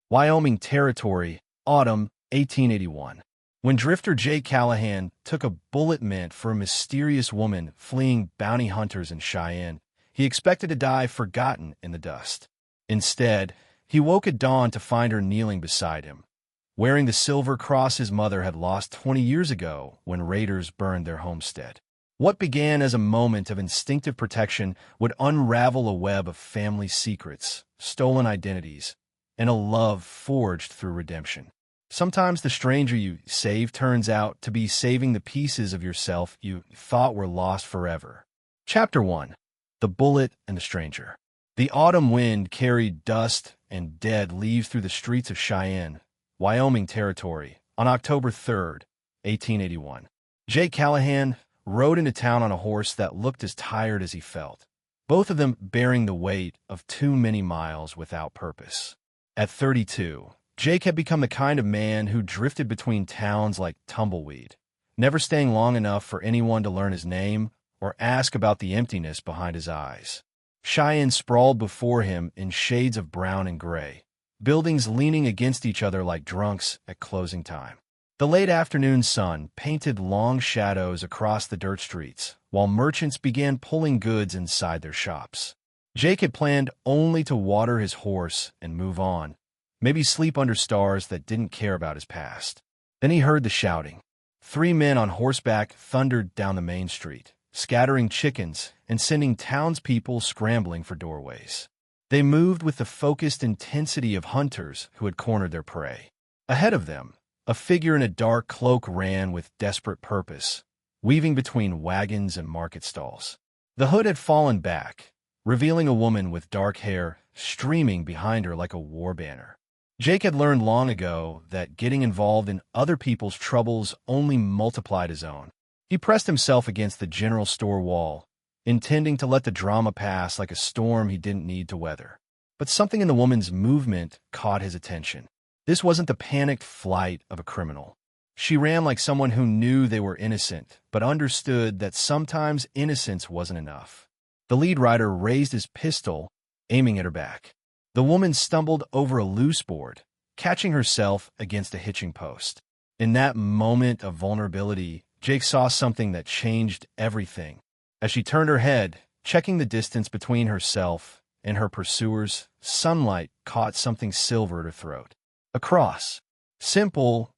Wyoming Territory, autumn 1881. When drifter Jake Callahan took a bullet meant for a mysterious woman fleeing bounty hunters in Cheyenne, he expected to die forgotten in the dust. Instead, he woke at dawn to find her kneeling beside him, wearing the silver cross his mother had lost 20 years ago when raiders burned their homestead. What began as a moment of instinctive protection would unravel a web of family secrets, stolen identities, and a love forged through redemption. Sometimes the stranger you save turns out to be saving the pieces of yourself you thought were lost forever. Chapter 1. The Bullet and the Stranger. The autumn wind carried dust and dead leaves through the streets of Cheyenne, Wyoming Territory, on October 3rd, 1881. Jake Callahan rode into town on a horse that looked as tired as he felt, both of them bearing the weight of too many miles without purpose. At 32, Jake had become the kind of man who drifted between towns like tumbleweed, never staying long enough for anyone to learn his name or ask about the emptiness behind his eyes. Cheyenne sprawled before him in shades of brown and gray, buildings leaning against each other like drunks at closing time. The late afternoon sun painted long shadows across the dirt streets, while merchants began pulling goods inside their shops. Jake had planned only to water his horse and move on, maybe sleep under stars that didn't care about his past. Then he heard the shouting. 3 men on horseback thundered down the main street, scattering chickens and sending townspeople scrambling for doorways. They moved with the focused intensity of hunters who had cornered their prey. Ahead of them, a figure in a dark cloak ran with desperate purpose, weaving between wagons and market stalls. The hood had fallen back, revealing a woman with dark hair streaming behind her like a war banner. Jake had learned long ago that getting involved in other people's troubles only multiplied his own. He pressed himself against the general store wall, intending to let the drama pass like a storm he didn't need to weather. But something in the woman's movement caught his attention. This wasn't the panicked flight of a criminal. She ran like someone who knew they were innocent, but understood that sometimes innocence wasn't enough. The lead rider raised his pistol, aiming at her back. The woman stumbled over a loose board, catching herself against a hitching post. In that moment of vulnerability, Jake saw something that changed everything. As she turned her head, checking the distance between herself and her pursuers, sunlight caught something silver at her throat. A cross. Simple,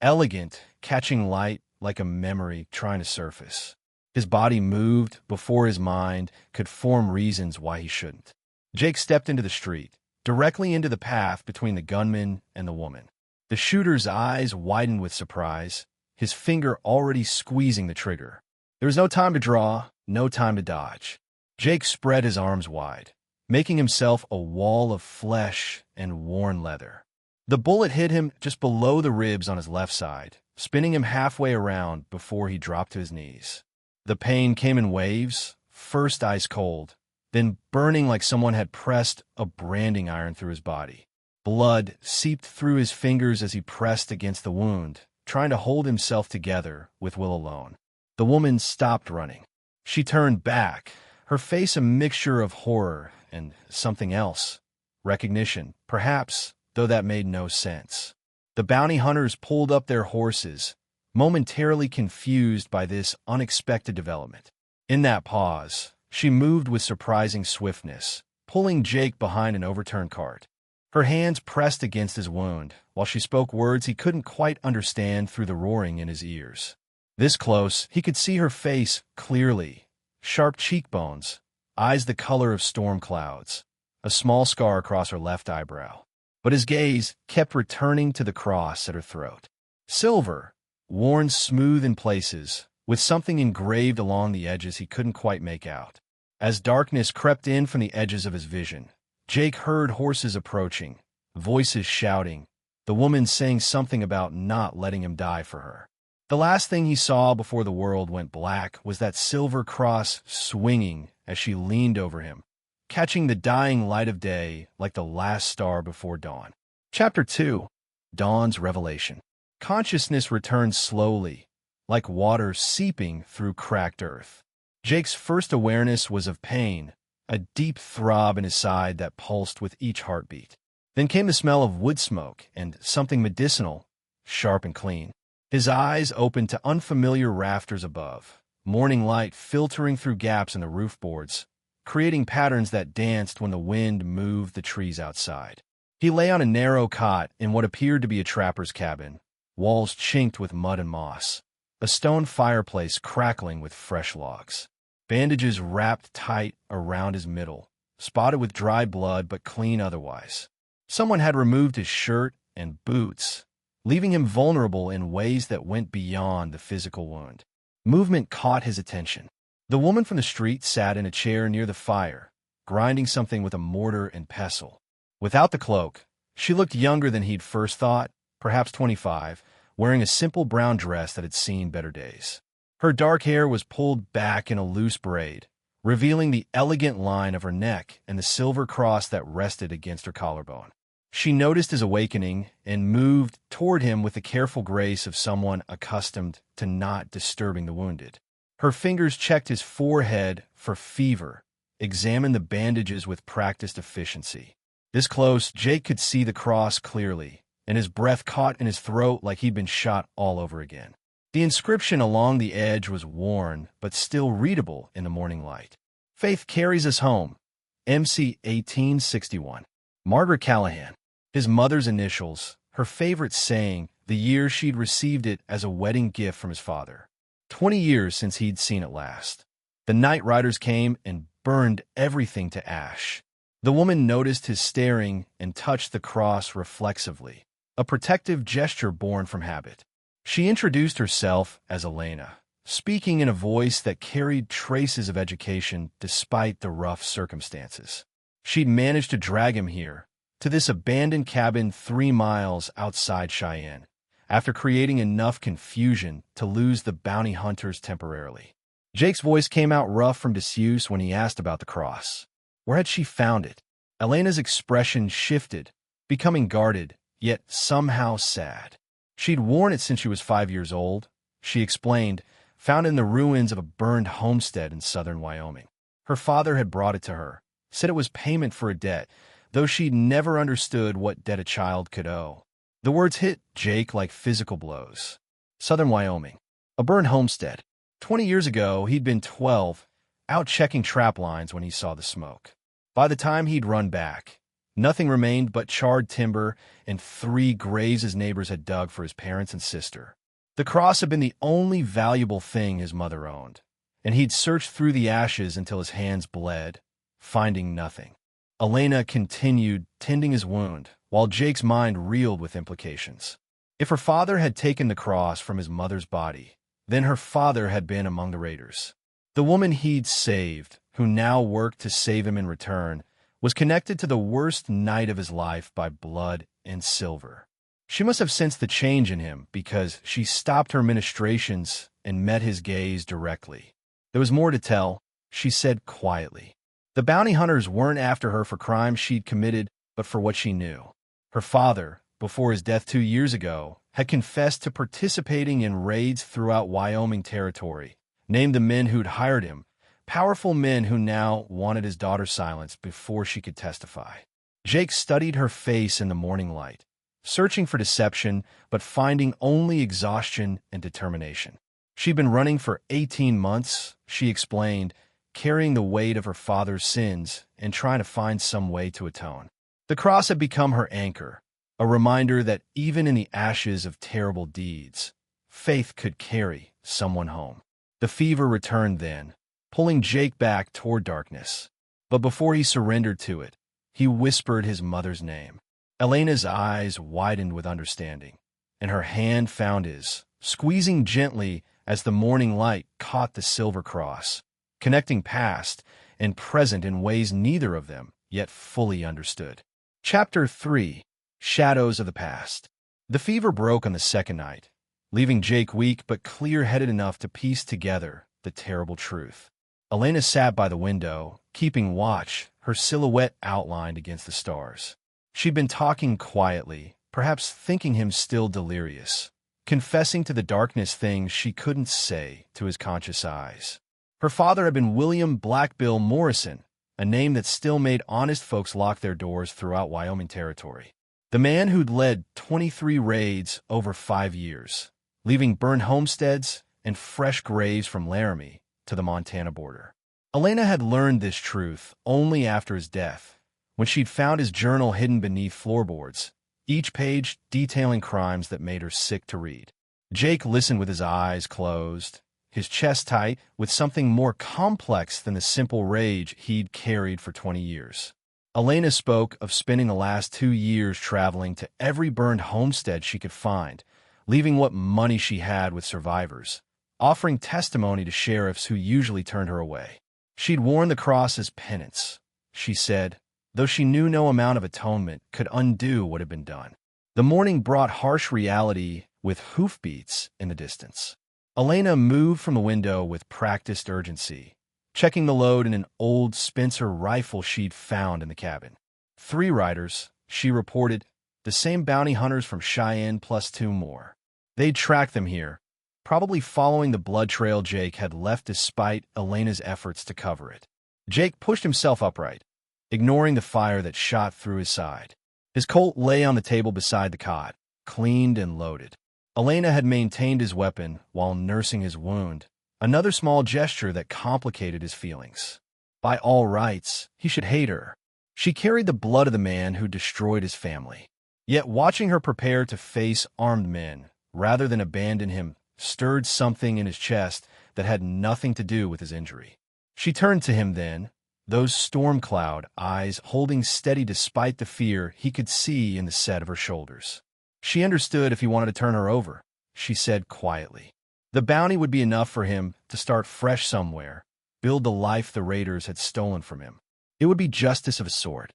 elegant, catching light like a memory trying to surface. His body moved before his mind could form reasons why he shouldn't. Jake stepped into the street, directly into the path between the gunman and the woman. The shooter's eyes widened with surprise, his finger already squeezing the trigger. There was no time to draw, no time to dodge. Jake spread his arms wide, making himself a wall of flesh and worn leather. The bullet hit him just below the ribs on his left side, spinning him halfway around before he dropped to his knees. The pain came in waves, first ice cold, then burning like someone had pressed a branding iron through his body. Blood seeped through his fingers as he pressed against the wound, trying to hold himself together with will alone. The woman stopped running. She turned back, her face a mixture of horror and something else. Recognition, perhaps, though that made no sense. The bounty hunters pulled up their horses, momentarily confused by this unexpected development. In that pause, she moved with surprising swiftness, pulling Jake behind an overturned cart. Her hands pressed against his wound, while she spoke words he couldn't quite understand through the roaring in his ears. This close, he could see her face clearly. Sharp cheekbones, eyes the color of storm clouds, a small scar across her left eyebrow. But his gaze kept returning to the cross at her throat. Silver, worn smooth in places, with something engraved along the edges he couldn't quite make out. As darkness crept in from the edges of his vision, Jake heard horses approaching, voices shouting, the woman saying something about not letting him die for her. The last thing he saw before the world went black was that silver cross swinging as she leaned over him, catching the dying light of day like the last star before dawn. Chapter 2. Dawn's Revelation. Consciousness returned slowly, like water seeping through cracked earth. Jake's first awareness was of pain, a deep throb in his side that pulsed with each heartbeat. Then came the smell of wood smoke and something medicinal, sharp and clean. His eyes opened to unfamiliar rafters above, morning light filtering through gaps in the roof boards, creating patterns that danced when the wind moved the trees outside. He lay on a narrow cot in what appeared to be a trapper's cabin, walls chinked with mud and moss, a stone fireplace crackling with fresh logs. Bandages wrapped tight around his middle, spotted with dry blood but clean otherwise. Someone had removed his shirt and boots, leaving him vulnerable in ways that went beyond the physical wound. Movement caught his attention. The woman from the street sat in a chair near the fire, grinding something with a mortar and pestle. Without the cloak, she looked younger than he'd first thought, perhaps 25, wearing a simple brown dress that had seen better days. Her dark hair was pulled back in a loose braid, revealing the elegant line of her neck and the silver cross that rested against her collarbone. She noticed his awakening and moved toward him with the careful grace of someone accustomed to not disturbing the wounded. Her fingers checked his forehead for fever, examined the bandages with practiced efficiency. This close, Jake could see the cross clearly, and his breath caught in his throat like he'd been shot all over again. The inscription along the edge was worn, but still readable in the morning light. "Faith carries us home. MC 1861. Margaret Callahan." His mother's initials, her favorite saying, the year she'd received it as a wedding gift from his father. 20 years since he'd seen it last. The night riders came and burned everything to ash. The woman noticed his staring and touched the cross reflexively, a protective gesture born from habit. She introduced herself as Elena, speaking in a voice that carried traces of education despite the rough circumstances. She'd managed to drag him here, to this abandoned cabin 3 miles outside Cheyenne, after creating enough confusion to lose the bounty hunters temporarily. Jake's voice came out rough from disuse when he asked about the cross. Where had she found it? Elena's expression shifted, becoming guarded, yet somehow sad. She'd worn it since she was 5 years old, she explained, found in the ruins of a burned homestead in southern Wyoming. Her father had brought it to her, said it was payment for a debt, though she'd never understood what debt a child could owe. The words hit Jake like physical blows. Southern Wyoming. A burned homestead. 20 years ago, he'd been 12, out checking trap lines when he saw the smoke. By the time he'd run back, nothing remained but charred timber and 3 graves his neighbors had dug for his parents and sister. The cross had been the only valuable thing his mother owned, and he'd searched through the ashes until his hands bled, finding nothing. Elena continued tending his wound, while Jake's mind reeled with implications. If her father had taken the cross from his mother's body, then her father had been among the raiders. The woman he'd saved, who now worked to save him in return, was connected to the worst night of his life by blood and silver. She must have sensed the change in him because she stopped her ministrations and met his gaze directly. There was more to tell, she said quietly. The bounty hunters weren't after her for crimes she'd committed, but for what she knew. Her father, before his death 2 years ago, had confessed to participating in raids throughout Wyoming Territory, named the men who'd hired him, powerful men who now wanted his daughter silenced before she could testify. Jake studied her face in the morning light, searching for deception, but finding only exhaustion and determination. She'd been running for 18 months, she explained, carrying the weight of her father's sins and trying to find some way to atone. The cross had become her anchor, a reminder that even in the ashes of terrible deeds, faith could carry someone home. The fever returned then, pulling Jake back toward darkness. But before he surrendered to it, he whispered his mother's name. Elena's eyes widened with understanding, and her hand found his, squeezing gently as the morning light caught the silver cross, connecting past and present in ways neither of them yet fully understood. Chapter 3. Shadows of the Past. The fever broke on the second night, leaving Jake weak but clear-headed enough to piece together the terrible truth. Elena sat by the window, keeping watch, her silhouette outlined against the stars. She'd been talking quietly, perhaps thinking him still delirious, confessing to the darkness things she couldn't say to his conscious eyes. Her father had been William Black Bill Morrison, a name that still made honest folks lock their doors throughout Wyoming Territory. The man who'd led 23 raids over 5 years, leaving burned homesteads and fresh graves from Laramie to the Montana border. Elena had learned this truth only after his death, when she'd found his journal hidden beneath floorboards, each page detailing crimes that made her sick to read. Jake listened with his eyes closed, his chest tight with something more complex than the simple rage he'd carried for 20 years. Elena spoke of spending the last 2 years traveling to every burned homestead she could find, leaving what money she had with survivors, offering testimony to sheriffs who usually turned her away. She'd worn the cross as penance, she said, though she knew no amount of atonement could undo what had been done. The morning brought harsh reality with hoofbeats in the distance. Elena moved from the window with practiced urgency, checking the load in an old Spencer rifle she'd found in the cabin. 3 riders, she reported, the same bounty hunters from Cheyenne plus 2 more. They'd tracked them here, probably following the blood trail Jake had left despite Elena's efforts to cover it. Jake pushed himself upright, ignoring the fire that shot through his side. His Colt lay on the table beside the cot, cleaned and loaded. Elena had maintained his weapon while nursing his wound, another small gesture that complicated his feelings. By all rights, he should hate her. She carried the blood of the man who destroyed his family. Yet watching her prepare to face armed men, rather than abandon him, stirred something in his chest that had nothing to do with his injury. She turned to him then, those storm cloud eyes holding steady despite the fear he could see in the set of her shoulders. She understood if he wanted to turn her over, she said quietly. The bounty would be enough for him to start fresh somewhere, build the life the raiders had stolen from him. It would be justice of a sort.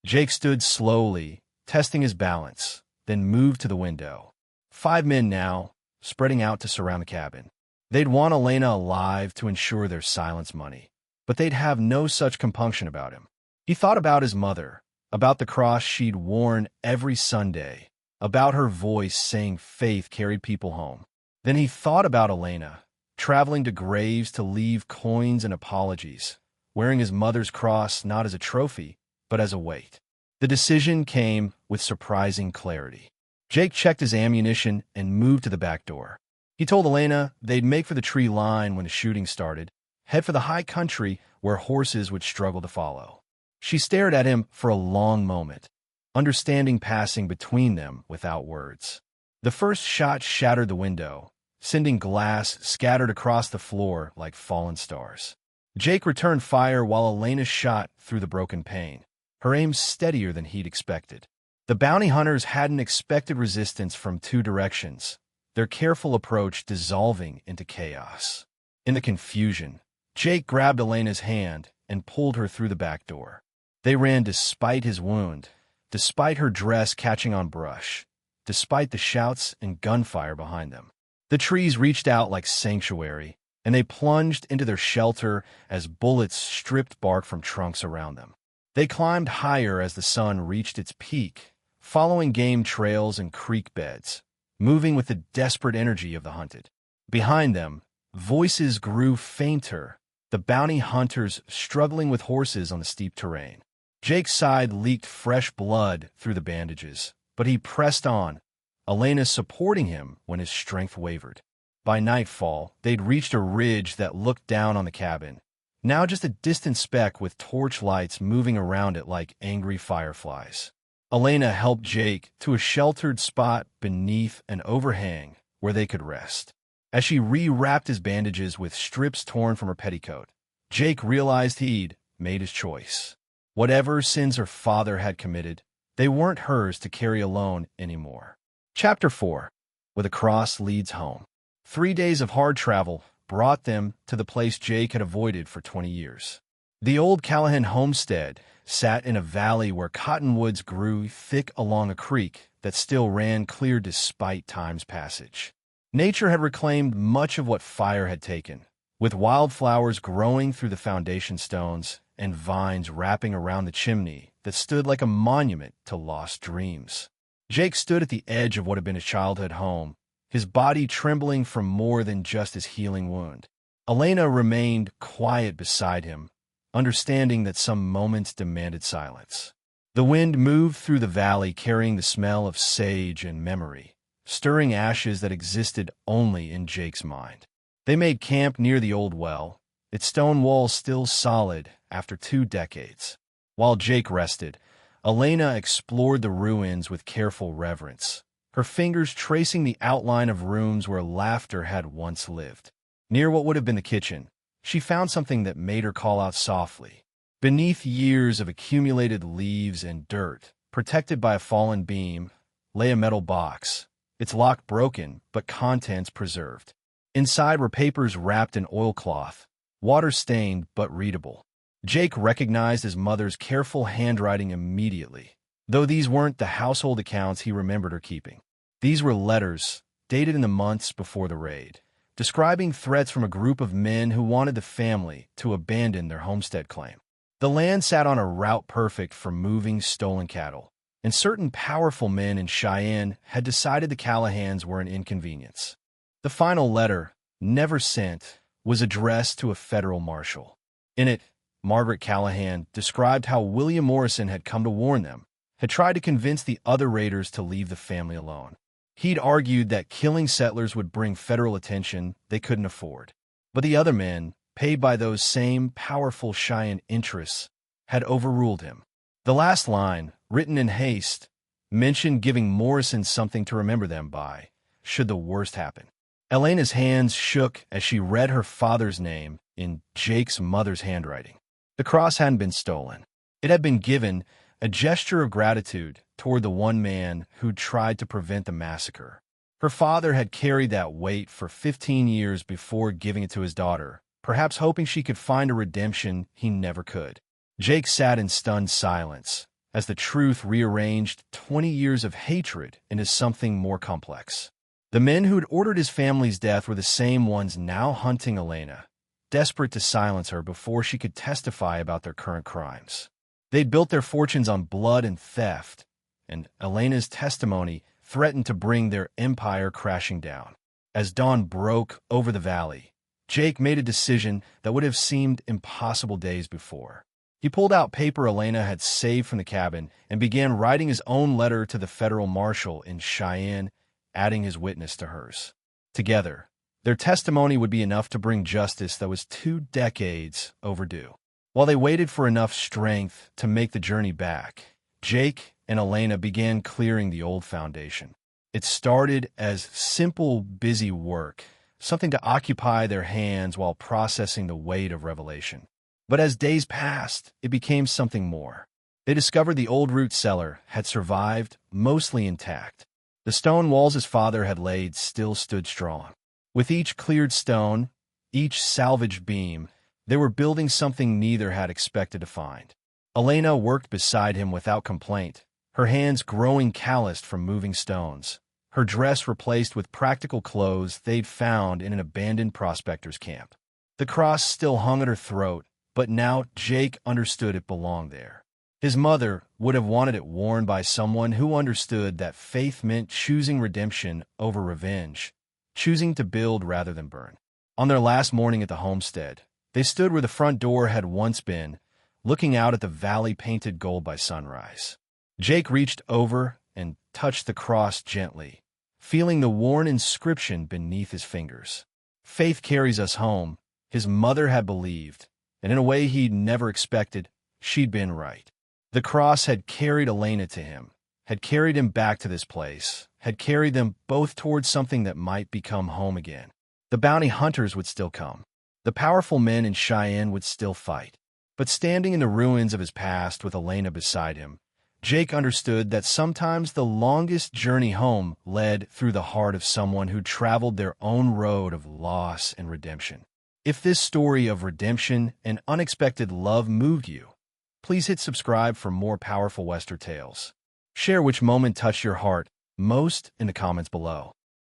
Jake stood slowly, testing his balance, then moved to the window. 5 men now, spreading out to surround the cabin. They'd want Elena alive to ensure their silence money, but they'd have no such compunction about him. He thought about his mother, about the cross she'd worn every Sunday, about her voice saying faith carried people home. Then he thought about Elena, traveling to graves to leave coins and apologies, wearing his mother's cross not as a trophy, but as a weight. The decision came with surprising clarity. Jake checked his ammunition and moved to the back door. He told Elena they'd make for the tree line when the shooting started, head for the high country where horses would struggle to follow. She stared at him for a long moment, understanding passing between them without words. The first shot shattered the window, sending glass scattered across the floor like fallen stars. Jake returned fire while Elena shot through the broken pane, her aim steadier than he'd expected. The bounty hunters hadn't expected resistance from 2 directions, their careful approach dissolving into chaos. In the confusion, Jake grabbed Elena's hand and pulled her through the back door. They ran despite his wound, despite her dress catching on brush, despite the shouts and gunfire behind them. The trees reached out like sanctuary, and they plunged into their shelter as bullets stripped bark from trunks around them. They climbed higher as the sun reached its peak, following game trails and creek beds, moving with the desperate energy of the hunted. Behind them, voices grew fainter, the bounty hunters struggling with horses on the steep terrain. Jake's side leaked fresh blood through the bandages, but he pressed on, Elena supporting him when his strength wavered. By nightfall, they'd reached a ridge that looked down on the cabin, now just a distant speck with torch lights moving around it like angry fireflies. Elena helped Jake to a sheltered spot beneath an overhang where they could rest. As she re-wrapped his bandages with strips torn from her petticoat, Jake realized he'd made his choice. Whatever sins her father had committed, they weren't hers to carry alone anymore. Chapter 4. Where the cross leads home. 3 days of hard travel brought them to the place Jake had avoided for 20 years. The old Callahan homestead sat in a valley where cottonwoods grew thick along a creek that still ran clear despite time's passage. Nature had reclaimed much of what fire had taken, with wildflowers growing through the foundation stones and vines wrapping around the chimney that stood like a monument to lost dreams. Jake stood at the edge of what had been his childhood home, his body trembling from more than just his healing wound. Elena remained quiet beside him, understanding that some moments demanded silence. The wind moved through the valley carrying the smell of sage and memory, stirring ashes that existed only in Jake's mind. They made camp near the old well, its stone walls still solid after 2 decades. While Jake rested, Elena explored the ruins with careful reverence, her fingers tracing the outline of rooms where laughter had once lived. Near what would have been the kitchen, she found something that made her call out softly. Beneath years of accumulated leaves and dirt, protected by a fallen beam, lay a metal box, its lock broken but contents preserved. Inside were papers wrapped in oilcloth, water-stained but readable. Jake recognized his mother's careful handwriting immediately, though these weren't the household accounts he remembered her keeping. These were letters, dated in the months before the raid, describing threats from a group of men who wanted the family to abandon their homestead claim. The land sat on a route perfect for moving stolen cattle, and certain powerful men in Cheyenne had decided the Callahans were an inconvenience. The final letter, never sent, was addressed to a federal marshal. In it, Margaret Callahan described how William Morrison had come to warn them, had tried to convince the other raiders to leave the family alone. He'd argued that killing settlers would bring federal attention they couldn't afford. But the other men, paid by those same powerful Cheyenne interests, had overruled him. The last line, written in haste, mentioned giving Morrison something to remember them by, should the worst happen. Elena's hands shook as she read her father's name in Jake's mother's handwriting. The cross hadn't been stolen. It had been given, a gesture of gratitude toward the one man who'd tried to prevent the massacre. Her father had carried that weight for 15 years before giving it to his daughter, perhaps hoping she could find a redemption he never could. Jake sat in stunned silence as the truth rearranged 20 years of hatred into something more complex. The men who'd ordered his family's death were the same ones now hunting Elena, desperate to silence her before she could testify about their current crimes. They'd built their fortunes on blood and theft, and Elena's testimony threatened to bring their empire crashing down. As dawn broke over the valley, Jake made a decision that would have seemed impossible days before. He pulled out paper Elena had saved from the cabin and began writing his own letter to the federal marshal in Cheyenne, adding his witness to hers. Together, their testimony would be enough to bring justice that was 2 decades overdue. While they waited for enough strength to make the journey back, Jake and Elena began clearing the old foundation. It started as simple, busy work, something to occupy their hands while processing the weight of revelation. But as days passed, it became something more. They discovered the old root cellar had survived, mostly intact. The stone walls his father had laid still stood strong. With each cleared stone, each salvaged beam, they were building something neither had expected to find. Elena worked beside him without complaint, her hands growing calloused from moving stones, her dress replaced with practical clothes they'd found in an abandoned prospector's camp. The cross still hung at her throat, but now Jake understood it belonged there. His mother would have wanted it worn by someone who understood that faith meant choosing redemption over revenge, choosing to build rather than burn. On their last morning at the homestead, they stood where the front door had once been, looking out at the valley painted gold by sunrise. Jake reached over and touched the cross gently, feeling the worn inscription beneath his fingers. Faith carries us home, his mother had believed, and in a way he'd never expected, she'd been right. The cross had carried Elena to him, had carried him back to this place, had carried them both towards something that might become home again. The bounty hunters would still come. The powerful men in Cheyenne would still fight. But standing in the ruins of his past with Elena beside him, Jake understood that sometimes the longest journey home led through the heart of someone who traveled their own road of loss and redemption. If this story of redemption and unexpected love moved you, please hit subscribe for more powerful Western tales. Share which moment touched your heart most in the comments below.